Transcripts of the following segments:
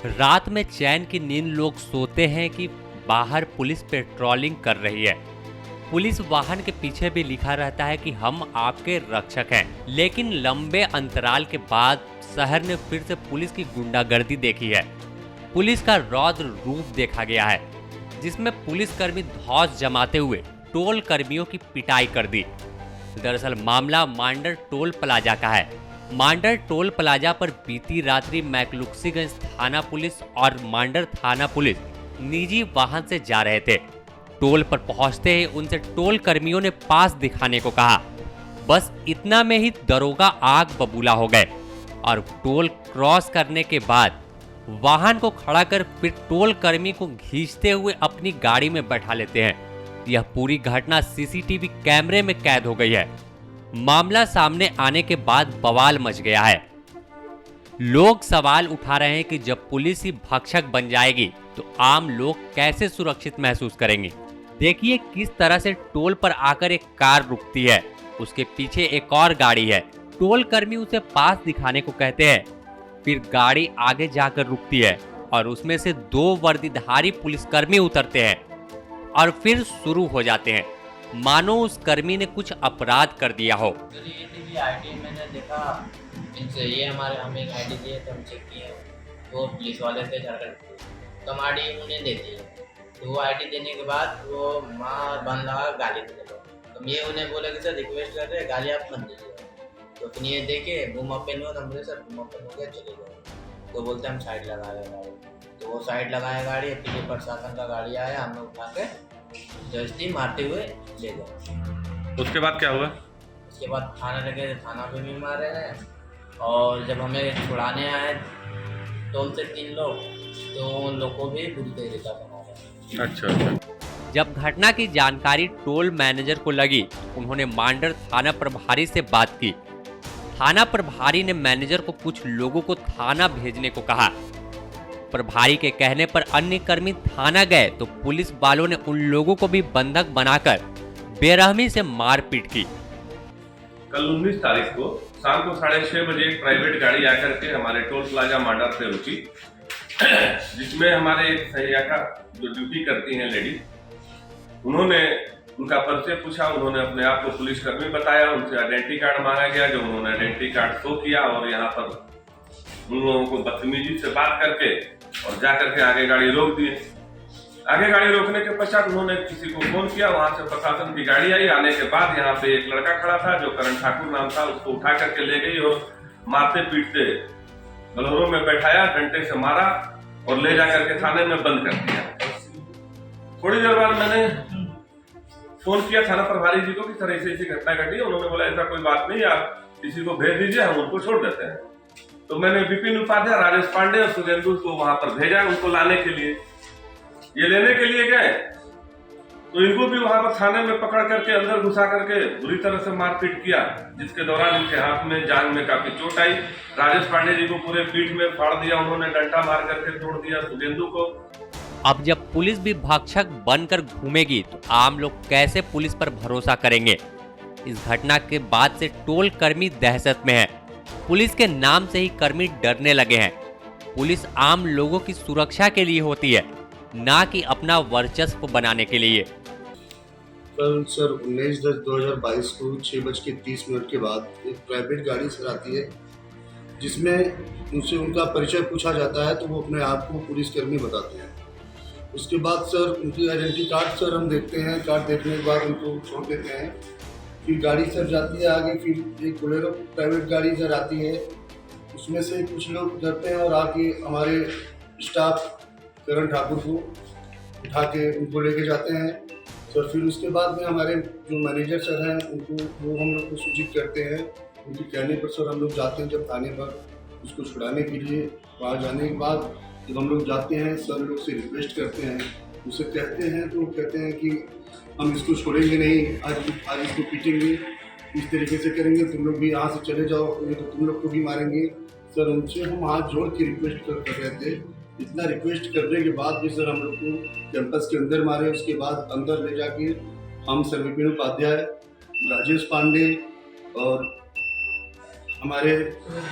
रात में चैन की नींद लोग सोते हैं कि बाहर पुलिस पेट्रोलिंग कर रही है। पुलिस वाहन के पीछे भी लिखा रहता है कि हम आपके रक्षक हैं। लेकिन लंबे अंतराल के बाद शहर ने फिर से पुलिस की गुंडागर्दी देखी है। पुलिस का रौद्र रूप देखा गया है, जिसमें पुलिसकर्मी धौंस जमाते हुए टोल कर्मियों की पिटाई कर दी। दरअसल मामला मांडर टोल प्लाजा का है। मांडर टोल प्लाजा पर बीती रात्रि मैकलुक्सीगंज थाना पुलिस और मांडर थाना पुलिस निजी वाहन से जा रहे थे। टोल पर पहुंचते ही उनसे टोल कर्मियों ने पास दिखाने को कहा। बस इतना में ही दरोगा आग बबूला हो गए और टोल क्रॉस करने के बाद वाहन को खड़ा कर फिर टोल कर्मी को खींचते हुए अपनी गाड़ी में बैठा लेते हैं। यह पूरी घटना सीसीटीवी कैमरे में कैद हो गई है। मामला सामने आने के बाद बवाल मच गया है। लोग सवाल उठा रहे हैं कि जब पुलिस ही भक्षक बन जाएगी तो आम लोग कैसे सुरक्षित महसूस करेंगे। देखिए किस तरह से टोल पर आकर एक कार रुकती है, उसके पीछे एक और गाड़ी है। टोल कर्मी उसे पास दिखाने को कहते हैं, फिर गाड़ी आगे जाकर रुकती है और उसमें से 2 वर्दीधारी पुलिसकर्मी उतरते हैं और फिर शुरू हो जाते हैं मानो उस कर्मी ने कुछ अपराध कर दिया हो। आईडी मैंने देखा इनसे, ये हमें एक आईडी दिए तो हम चेक किए, वो पुलिस वाले थे झारखंड, तो हम आईडी उन्हें दे दिए। तो वो आईडी देने के बाद वो माँ बन रहा गाली देने को, तो ये उन्हें बोला कि सर रिक्वेस्ट कर रहे हैं गाली आप मत दीजिए। तो फिर ये देखे बूम ओपन हुआ, तो हम बोले सर बूम ओपन हो गया चले गए। तो बोलते हम साइड लगाए गाड़ी, तो वो साइड लगाया गाड़ी, फिर प्रशासन का गाड़ी आया, हमें उठा के जबरदस्ती मारते हुए ले गए। उसके बाद क्या हुआ? उसके बाद थाना लगे, थाना पे भी मारे हैं, और जब हमें छुड़ाने आए टोल से 3 लोग, तो उन लोग को भी बुरी तरीके से मारा। अच्छा। जब घटना की जानकारी टोल मैनेजर को लगी, उन्होंने मांडर थाना प्रभारी से बात की। थाना प्रभारी ने मैनेजर को कुछ लोगों को थाना भेजने को कहा। प्रभारी के कहने पर अन्य कर्मी थाना गए तो पुलिस वालों ने उन लोगों को भी बंधक बनाकर बेरहमी से मारपीट की। कल 19 तारीख को शाम को 6:30 बजे एक प्राइवेट गाड़ी आकर के हमारे टोल प्लाजा मांडर पे रुकी, जिसमें हमारे एक सहायिका जो ड्यूटी करती हैं लेडी, उन्होंने उनका परिचय पूछा। उन्होंने अपने आप को पुलिसकर्मी बताया, उनसे आइडेंटिटी कार्ड मांगा गया, जो उन्होंने आइडेंटिटी कार्ड शो किया और यहाँ पर उन लोगों को बदतमीजी से बात करके और जाकर के आगे गाड़ी रोक दिए। आगे गाड़ी रोकने के पश्चात उन्होंने किसी को फोन किया, वहां से प्रशासन की गाड़ी आई। आने के बाद यहाँ पे एक लड़का खड़ा था जो करण ठाकुर नाम था, उसको उठा करके ले गई और मारते पीटते बलोरों में बैठाया, डंडे से मारा और ले जाकर के थाने में बंद कर दिया। थोड़ी देर बाद मैंने फोन किया थाना प्रभारी जी को कि सर ऐसी घटना घटी। उन्होंने बोला ऐसा कोई बात नहीं, आप किसी को भेज दीजिए, हम उनको छोड़ देते हैं। तो मैंने विपिन उपाध्याय, राजेश पांडे और सुरेंदु को वहां पर भेजा उनको लाने के लिए। ये लेने के लिए गए तो इनको भी वहां पर थाने में पकड़ करके अंदर घुसा करके बुरी तरह से मारपीट किया, जिसके दौरान इनके हाथ में जांघ में काफी चोट आई। राजेश पांडे जी को पूरे पीठ में फाड़ दिया, उन्होंने डंडा मार करके तोड़ दिया। सुरेंदु को। अब जब पुलिस भी भक्षक बनकर घूमेगी तो आम लोग कैसे पुलिस पर भरोसा करेंगे। इस घटना के बाद से टोल कर्मी दहशत में है। पुलिस के नाम से ही कर्मी डरने लगे हैं। पुलिस आम लोगों की सुरक्षा के लिए होती है, ना कि अपना वर्चस्व बनाने के लिए। कल सर 19/10/2022 को 6:30 के बाद एक प्राइवेट गाड़ी सर आती है, जिसमें उनसे उनका परिचय पूछा जाता है, तो वो अपने आप को पुलिसकर्मी बताते हैं। उसके बाद सर उनकी आइडेंटिटी कार्ड सर हम देखते हैं, कार्ड देखने के बाद उनको छोड़ देते हैं। फिर गाड़ी सर जाती है आगे, फिर एक बोलेरो प्राइवेट गाड़ी सर आती है, उसमें से कुछ लोग उतरते हैं और आके हमारे स्टाफ करण ठाकुर को उठा के उनको लेके जाते हैं सर। फिर उसके बाद में हमारे जो मैनेजर सर हैं उनको वो हम लोग को सूचित करते हैं। उनके कहने पर सर हम लोग जाते हैं जब थाने पर उसको छुड़ाने के लिए। वहाँ जाने के बाद जब हम लोग जाते हैं सर लोग से रिक्वेस्ट करते हैं, उसे कहते हैं तो कहते हैं कि हम इसको छोड़ेंगे नहीं, आज इसको पीटेंगे, इस तरीके से करेंगे, तुम लोग भी यहाँ से चले जाओ, नहीं तो तुम लोग को भी मारेंगे। सर उनसे हम हाथ जोड़ के रिक्वेस्ट कर रहे थे। इतना रिक्वेस्ट करने के बाद भी सर हम लोग को कैंपस के अंदर मारे। उसके बाद अंदर ले जाके हम सर विपिन उपाध्याय, राजेश पांडे और हमारे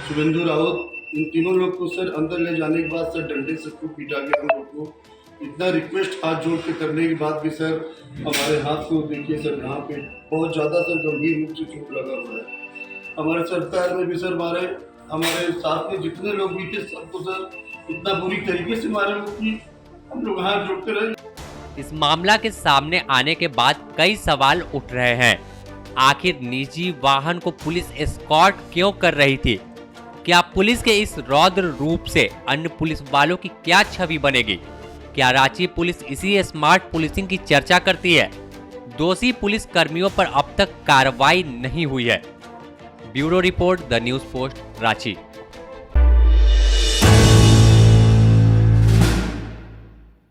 शुभेंदु राउत इन तीनों लोग को सर अंदर ले जाने के बाद सर डंडे से खूब पीटा गया हम लोग को। इतना रिक्वेस्ट हाथ जोड़ के करने के बाद भी सर हमारे हाथ को देखिए सर, यहाँ पे बहुत ज़्यादा सर गंभीर रूप से चोट लगा हुआ है। हमारे सर पैर में भी सर मारे, हमारे साथ में जितने लोग भी थे सबको सर इतना बुरी तरीके से मारे लोग कि हम लोग हाथ जोड़ते रहे। इस मामला के सामने आने के बाद कई सवाल उठ रहे हैं। आखिर निजी वाहन को पुलिस एस्कॉर्ट क्यों कर रही थी? क्या पुलिस के इस रौद्र रूप से अन्य पुलिस वालों की क्या छवि बनेगी? क्या रांची पुलिस इसी स्मार्ट पुलिसिंग की चर्चा करती है? दोषी पुलिस कर्मियों पर अब तक कार्रवाई नहीं हुई है। Bureau report, the news post, Ranchi.